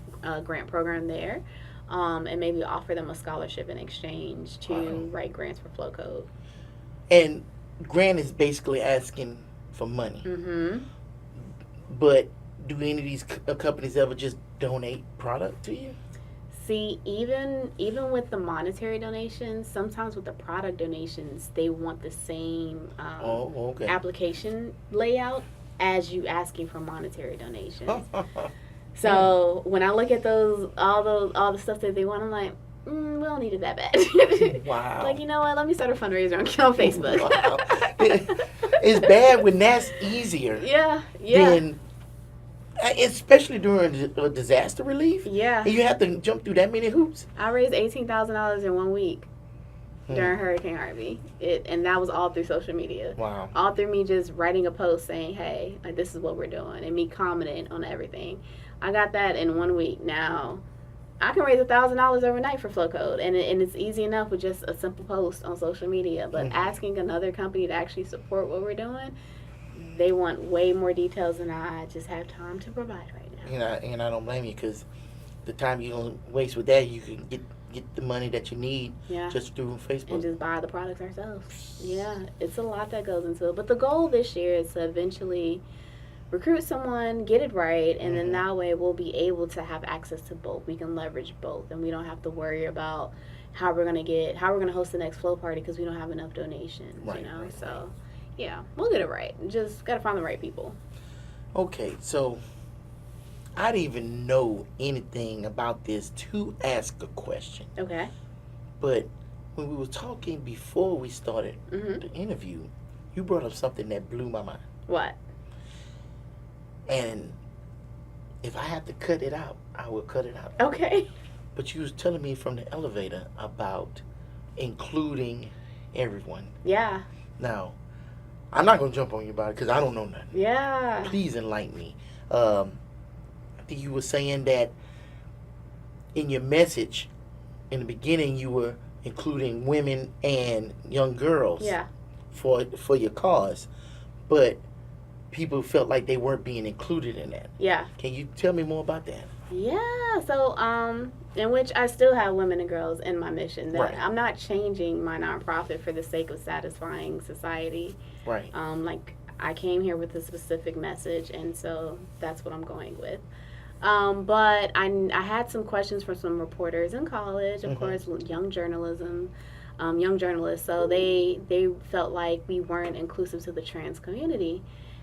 [SPEAKER 2] grant program there. And maybe offer them a scholarship in exchange to write grants for Flo Code.
[SPEAKER 1] And grant is basically asking for money.
[SPEAKER 2] Mm-hmm.
[SPEAKER 1] But do any of these companies ever just donate product to you?
[SPEAKER 2] See, even with the monetary donations, sometimes with the product donations, they want the same application layout as you asking for monetary donations. So when I look at all the stuff that they want, I'm like, we don't need it that bad.
[SPEAKER 1] Wow.
[SPEAKER 2] Like, you know what? Let me start a fundraiser on Facebook.
[SPEAKER 1] Wow. It's bad when that's easier.
[SPEAKER 2] Yeah.
[SPEAKER 1] Than, especially during a disaster relief.
[SPEAKER 2] Yeah.
[SPEAKER 1] And you have to jump through that many hoops.
[SPEAKER 2] I raised $18,000 in 1 week during Hurricane Harvey. And that was all through social media.
[SPEAKER 1] Wow.
[SPEAKER 2] All through me just writing a post saying, hey, like, this is what we're doing, and me commenting on everything. I got that in 1 week. Now, I can raise $1,000 overnight for Flo Code, and it's easy enough with just a simple post on social media. But asking another company to actually support what we're doing, they want way more details than I just have time to provide right now.
[SPEAKER 1] And I don't blame you, because the time you're going to waste with that, you can get the money that you need just through Facebook.
[SPEAKER 2] And just buy the products ourselves. Yeah, it's a lot that goes into it. But the goal this year is to eventually recruit someone, get it right, and then that way we'll be able to have access to both. We can leverage both, and we don't have to worry about how we're gonna host the next Flow party because we don't have enough donations.
[SPEAKER 1] Right,
[SPEAKER 2] So yeah, we'll get it right. Just gotta find the right people.
[SPEAKER 1] Okay, so I didn't even know anything about this to ask a question.
[SPEAKER 2] Okay.
[SPEAKER 1] But when we were talking before we started the interview, you brought up something that blew my mind.
[SPEAKER 2] What?
[SPEAKER 1] And if I have to cut it out, I will cut it out.
[SPEAKER 2] Okay.
[SPEAKER 1] But you was telling me from the elevator about including everyone.
[SPEAKER 2] Yeah.
[SPEAKER 1] Now, I'm not going to jump on you about it because I don't know nothing.
[SPEAKER 2] Yeah.
[SPEAKER 1] Please enlighten me. I think you were saying that in your message, in the beginning, you were including women and young girls for your cause. But people felt like they weren't being included in that.
[SPEAKER 2] Yeah.
[SPEAKER 1] Can you tell me more about that?
[SPEAKER 2] Yeah. So, in which I still have women and girls in my mission. That I'm not changing my nonprofit for the sake of satisfying society.
[SPEAKER 1] Right.
[SPEAKER 2] Like, I came here with a specific message, and so that's what I'm going with. But I had some questions from some reporters in college, of course, young journalists. So they felt like we weren't inclusive to the trans community.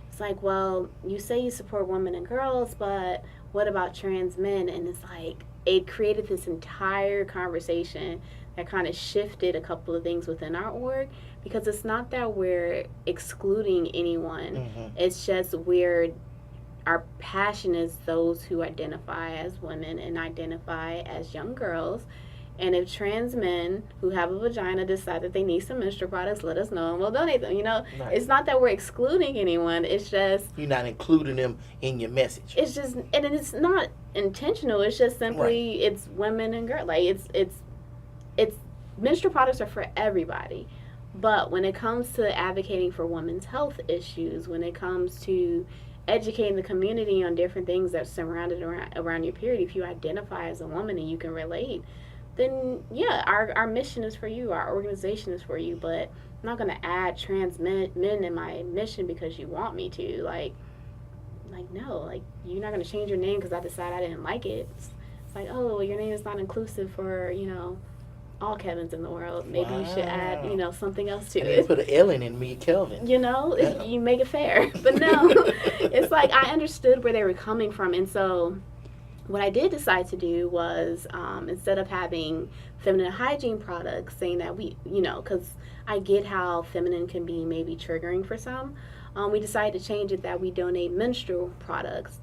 [SPEAKER 2] It's like, well, you say you support women and girls, but what about trans men? And it's like, it created this entire conversation that kind of shifted a couple of things within our org, because it's not that we're excluding anyone. It's just our passion is those who identify as women and identify as young girls, And if trans men who have a vagina decide that they need some menstrual products, let us know and we'll donate them.
[SPEAKER 1] Right.
[SPEAKER 2] It's not that we're excluding anyone. It's just
[SPEAKER 1] you're not including them in your message.
[SPEAKER 2] It's just, and it's not intentional. It's just simply it's women and girls. Like it's menstrual products are for everybody. But when it comes to advocating for women's health issues, when it comes to educating the community on different things that surrounded around your period, if you identify as a woman and you can relate, then yeah, our mission is for you, our organization is for you, but I'm not going to add trans men in my mission because you want me to. Like no, like you're not going to change your name because I decide I didn't like it. It's like, oh, your name is not inclusive for, all Kevins in the world. Maybe you should add, something else to it.
[SPEAKER 1] Put an Ellen in me, Kelvin.
[SPEAKER 2] You make it fair. But no, it's like I understood where they were coming from, and so what I did decide to do was, instead of having feminine hygiene products, saying that because I get how feminine can be maybe triggering for some, we decided to change it that we donate menstrual products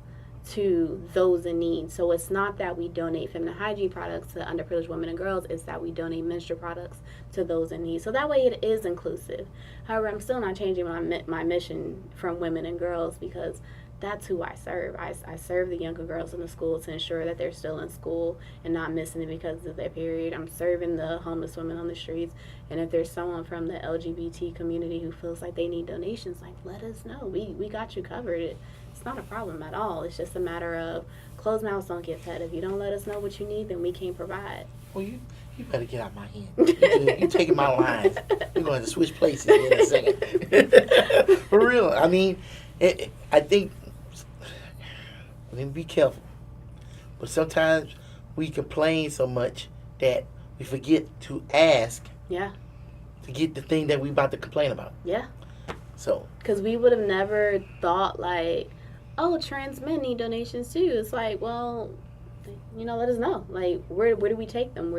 [SPEAKER 2] to those in need. So it's not that we donate feminine hygiene products to underprivileged women and girls, it's that we donate menstrual products to those in need. So that way it is inclusive. However, I'm still not changing my mission from women and girls because that's who I serve. I serve the younger girls in the school to ensure that they're still in school and not missing it because of their period. I'm serving the homeless women on the streets. And if there's someone from the LGBT community who feels like they need donations, like, let us know. We got you covered. It's not a problem at all. It's just a matter of closed mouths don't get fed. If you don't let us know what you need, then we can't provide.
[SPEAKER 1] Well, you better get out my hand. You taking my lines. We're going to switch places in a second. For real. I mean, I think... Be careful. But sometimes we complain so much that we forget to ask to get the thing that we about to complain about.
[SPEAKER 2] Yeah.
[SPEAKER 1] So.
[SPEAKER 2] Because we would have never thought like, oh, trans men need donations too. It's like, well, let us know. Like, where do we take them?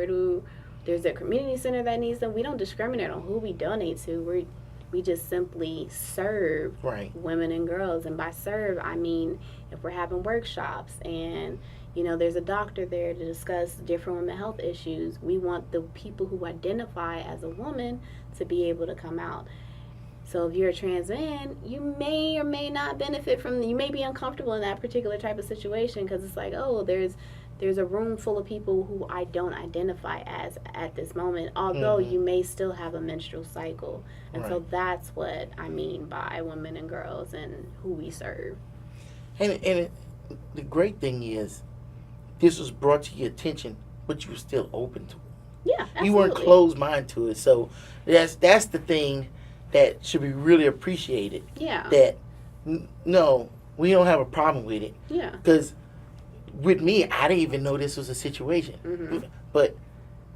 [SPEAKER 2] There's a community center that needs them. We don't discriminate on who we donate to. We just simply serve women and girls. And by serve, I mean if we're having workshops and, there's a doctor there to discuss different women health issues, we want the people who identify as a woman to be able to come out. So if you're a trans man, you may or may not benefit you may be uncomfortable in that particular type of situation because it's like, oh, there's a room full of people who I don't identify as at this moment, although you may still have a menstrual cycle. And so that's what I mean by women and girls and who we serve.
[SPEAKER 1] And the great thing is, this was brought to your attention, but you were still open to it.
[SPEAKER 2] Yeah, absolutely.
[SPEAKER 1] You weren't closed-minded to it. So that's the thing that should be really appreciated.
[SPEAKER 2] Yeah.
[SPEAKER 1] That, no, we don't have a problem with it.
[SPEAKER 2] Yeah.
[SPEAKER 1] Because with me, I didn't even know this was a situation.
[SPEAKER 2] Mm-hmm.
[SPEAKER 1] But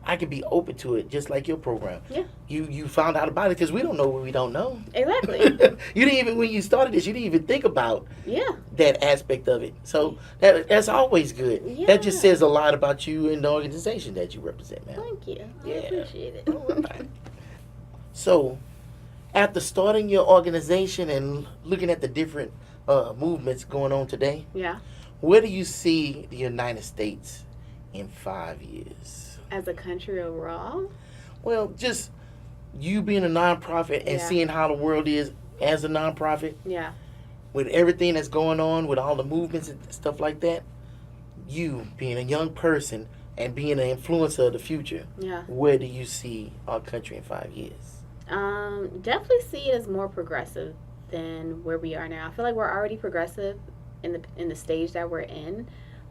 [SPEAKER 1] I could be open to it, just like your program.
[SPEAKER 2] Yeah.
[SPEAKER 1] You found out about it because we don't know what we don't know.
[SPEAKER 2] Exactly.
[SPEAKER 1] You didn't even, when you started this, you didn't even think about
[SPEAKER 2] yeah.
[SPEAKER 1] that aspect of it. So that's always good.
[SPEAKER 2] Yeah.
[SPEAKER 1] That just says a lot about you and the organization that you represent, man.
[SPEAKER 2] Thank you. I
[SPEAKER 1] Yeah.
[SPEAKER 2] appreciate it.
[SPEAKER 1] All right. So, after starting your organization and looking at the different movements going on today,
[SPEAKER 2] Yeah.
[SPEAKER 1] where do you see the United States in 5 years?
[SPEAKER 2] As a country overall?
[SPEAKER 1] Well, just you being a nonprofit and
[SPEAKER 2] Yeah.
[SPEAKER 1] seeing how the world is as a nonprofit,
[SPEAKER 2] Yeah.
[SPEAKER 1] with everything that's going on, with all the movements and stuff like that, you being a young person and being an influencer of the future,
[SPEAKER 2] Yeah.
[SPEAKER 1] where do you see our country in 5 years?
[SPEAKER 2] Definitely see it as more progressive than where we are now. I feel like we're already progressive in the stage that we're in,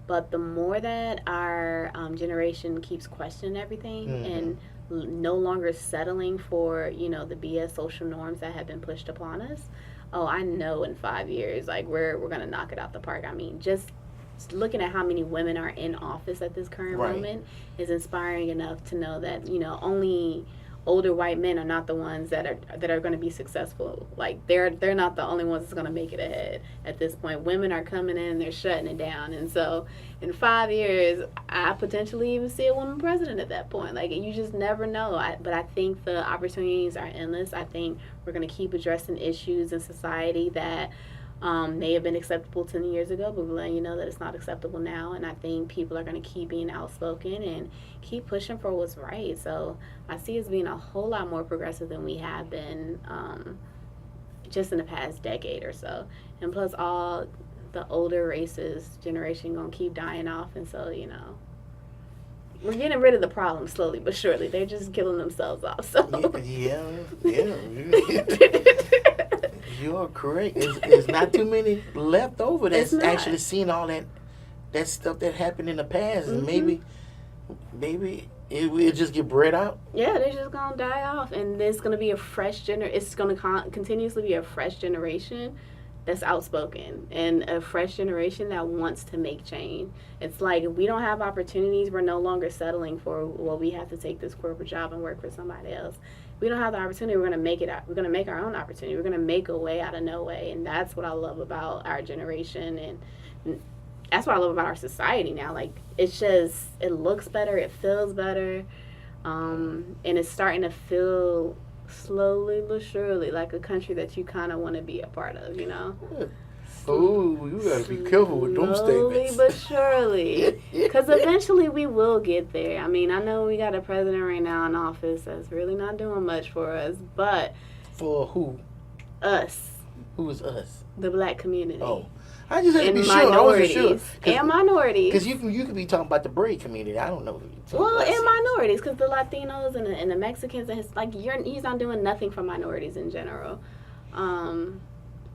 [SPEAKER 2] but the more that our generation keeps questioning everything and no longer settling for the BS social norms that have been pushed upon us, I know in 5 years like we're gonna knock it out the park. I mean, just looking at how many women are in office at this current moment is inspiring enough to know that only older white men are not the ones that are going to be successful. Like they're not the only ones that's going to make it ahead at this point. Women are coming in and they're shutting it down. And so in 5 years, I potentially even see a woman president at that point. Like you just never know. But I think the opportunities are endless. I think we're going to keep addressing issues in society that may have been acceptable 10 years ago, but we're letting you know that it's not acceptable now. And I think people are going to keep being outspoken and keep pushing for what's right. So I see us being a whole lot more progressive than we have been just in the past decade or so. And plus, all the older races generation going to keep dying off. And so, you know, we're getting rid of the problem slowly but surely. They're just killing themselves off. So
[SPEAKER 1] Yeah. You're correct. There's not too many left over that's actually seen all that stuff that happened in the past, and maybe it will just get bred out.
[SPEAKER 2] Yeah, they're just gonna die off, and there's gonna be a fresh It's gonna continuously be a fresh generation that's outspoken and a fresh generation that wants to make change. It's like if we don't have opportunities, we're no longer settling for, well, we have to take this corporate job and work for somebody else. We don't have the opportunity, we're going to make it out. We're going to make our own opportunity. We're going to make a way out of no way. And that's what I love about our generation. And that's what I love about our society now. Like, it's just, it looks better. It feels better. And it's starting to feel slowly but surely like a country that you kind of want to be a part of, you know?
[SPEAKER 1] Oh, you got to be careful with them statements.
[SPEAKER 2] Slowly but surely. Because eventually we will get there. I mean, I know we got a president right now in office that's really not doing much for us, but...
[SPEAKER 1] For who?
[SPEAKER 2] Us.
[SPEAKER 1] Who is us?
[SPEAKER 2] The black community.
[SPEAKER 1] Oh. I just had to be sure.
[SPEAKER 2] I wasn't
[SPEAKER 1] sure.
[SPEAKER 2] And minorities.
[SPEAKER 1] Because you could be talking about the braid community. I don't know.
[SPEAKER 2] Well, and minorities, because the Latinos and the Mexicans, and he's not doing nothing for minorities in general.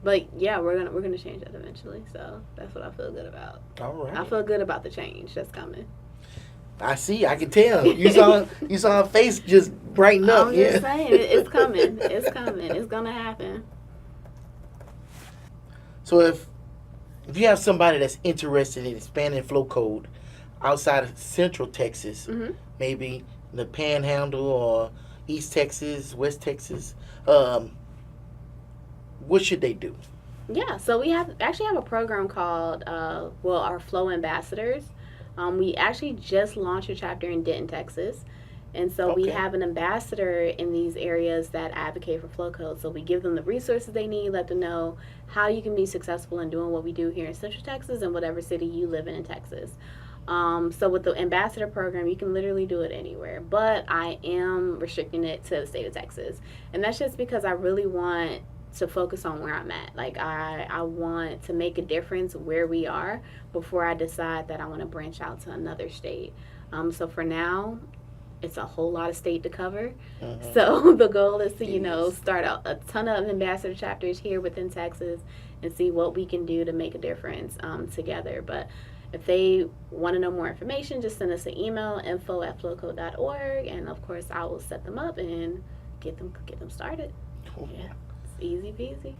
[SPEAKER 2] But yeah, we're gonna change that eventually. So that's what I feel good about.
[SPEAKER 1] All right.
[SPEAKER 2] I feel good about the change that's coming.
[SPEAKER 1] I see. I can tell. You saw her face just brighten up.
[SPEAKER 2] I'm just saying, it's coming. It's coming. It's gonna happen.
[SPEAKER 1] So if you have somebody that's interested in expanding Flo Code outside of Central Texas, maybe the Panhandle or East Texas, West Texas, what should they do?
[SPEAKER 2] Yeah, so we actually have a program called, our Flo Ambassadors. We actually just launched a chapter in Denton, Texas. And so we have an ambassador in these areas that advocate for Flo Code. So we give them the resources they need, let them know how you can be successful in doing what we do here in Central Texas and whatever city you live in Texas. So with the ambassador program, you can literally do it anywhere. But I am restricting it to the state of Texas. And that's just because I really want to focus on where I'm at. Like, I want to make a difference where we are before I decide that I want to branch out to another state. So for now, it's a whole lot of state to cover. So the goal is to, start a ton of ambassador chapters here within Texas and see what we can do to make a difference together. But if they want to know more information, just send us an email, info@flowcode.org, and of course I will set them up and get them started.
[SPEAKER 1] Cool.
[SPEAKER 2] Yeah. Easy peasy.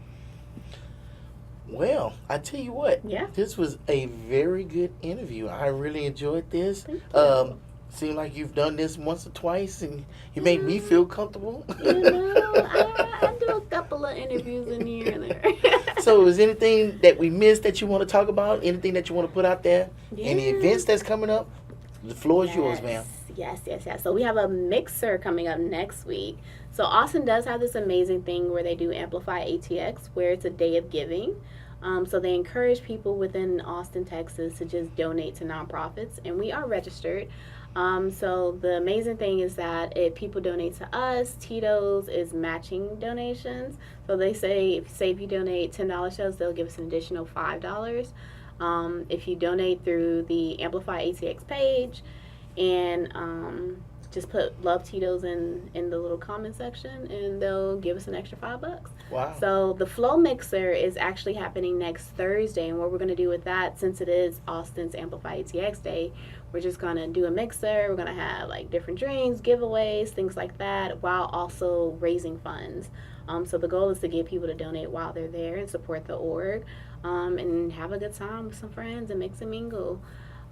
[SPEAKER 1] Well, I tell you what.
[SPEAKER 2] Yeah.
[SPEAKER 1] This was a very good interview. I really enjoyed this.
[SPEAKER 2] Thank you.
[SPEAKER 1] Seemed like you've done this once or twice, and you made me feel comfortable.
[SPEAKER 2] I do a couple of interviews in here and there.
[SPEAKER 1] So is anything that we missed that you want to talk about? Anything that you want to put out there?
[SPEAKER 2] Yeah.
[SPEAKER 1] Any events that's coming up? The floor is yours, ma'am.
[SPEAKER 2] Yes. So we have a mixer coming up next week. So Austin does have this amazing thing where they do Amplify ATX, where it's a day of giving. So they encourage people within Austin, Texas to just donate to nonprofits, and we are registered. So the amazing thing is that if people donate to us, Tito's is matching donations. So they say if you donate $10 to us, they'll give us an additional $5. If you donate through the Amplify ATX page and just put Love Tito's in the little comment section, and they'll give us an extra $5.
[SPEAKER 1] Wow.
[SPEAKER 2] So the Flow Mixer is actually happening next Thursday, and what we're going to do with that, since it is Austin's Amplify ATX Day, we're just going to do a mixer. We're going to have like different drinks, giveaways, things like that, while also raising funds. So the goal is to get people to donate while they're there and support the org, and have a good time with some friends and mix and mingle.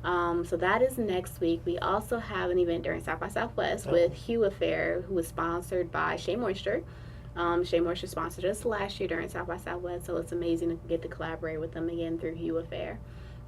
[SPEAKER 2] So that is next week. We also have an event during South by Southwest with Hue Affair, who was sponsored by Shea Moisture. Shea Moisture sponsored us last year during South by Southwest, so it's amazing to get to collaborate with them again through Hue Affair.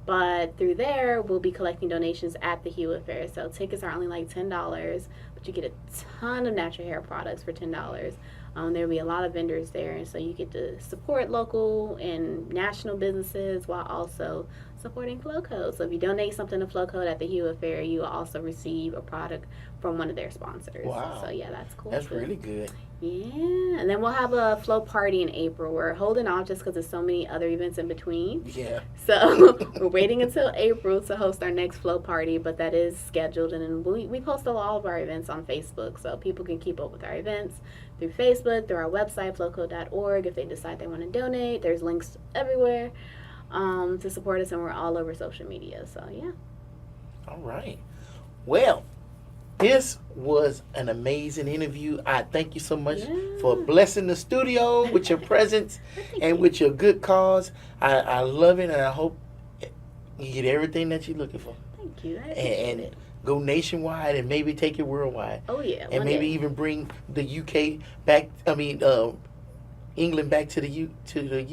[SPEAKER 2] But through there, we'll be collecting donations at the Hue Affair. So tickets are only like $10, but you get a ton of natural hair products for $10. There'll be a lot of vendors there, and so you get to support local and national businesses while also supporting Flo Code. So if you donate something to Flo Code at the Hewitt Fair, you will also receive a product from one of their sponsors.
[SPEAKER 1] Wow.
[SPEAKER 2] So yeah, that's cool.
[SPEAKER 1] That's
[SPEAKER 2] too.
[SPEAKER 1] really good.
[SPEAKER 2] Yeah, and then we'll have a Flow party in April. We're holding off just because there's so many other events in between.
[SPEAKER 1] Yeah.
[SPEAKER 2] So we're waiting until April to host our next Flow party, but that is scheduled. And then we post all of our events on Facebook, so people can keep up with our events through Facebook, through our website, flowcode.org. If they decide they want to donate, there's links everywhere to support us, and we're all over social media. So yeah.
[SPEAKER 1] All right. Well, this was an amazing interview. I thank you so much for blessing the studio with your presence and with your good cause. I love it, and I hope you get everything that you're looking for.
[SPEAKER 2] Thank you. I appreciate it.
[SPEAKER 1] Go nationwide and maybe take it worldwide.
[SPEAKER 2] Oh yeah.
[SPEAKER 1] And maybe even bring the UK back. I mean, England back to the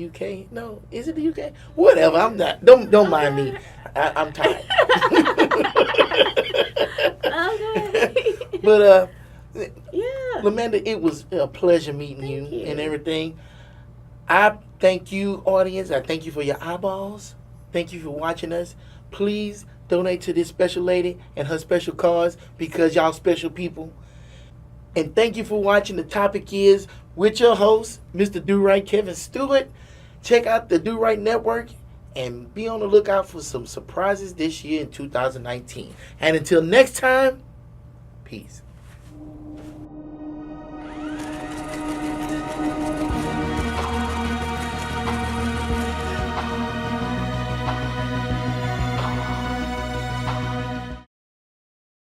[SPEAKER 1] UK. No, is it the UK? Whatever. I'm not. Don't mind me. I'm tired.
[SPEAKER 2] Okay.
[SPEAKER 1] But
[SPEAKER 2] yeah.
[SPEAKER 1] Lamanda, it was a pleasure meeting you
[SPEAKER 2] Thank you.
[SPEAKER 1] and everything. I thank you, audience. I thank you for your eyeballs. Thank you for watching us. Please donate to this special lady and her special cause because y'all special people. And thank you for watching. The topic is with your host, Mr. Do Right, Kevin Stewart. Check out the Do Right Network and be on the lookout for some surprises this year in 2019. And until next time, peace.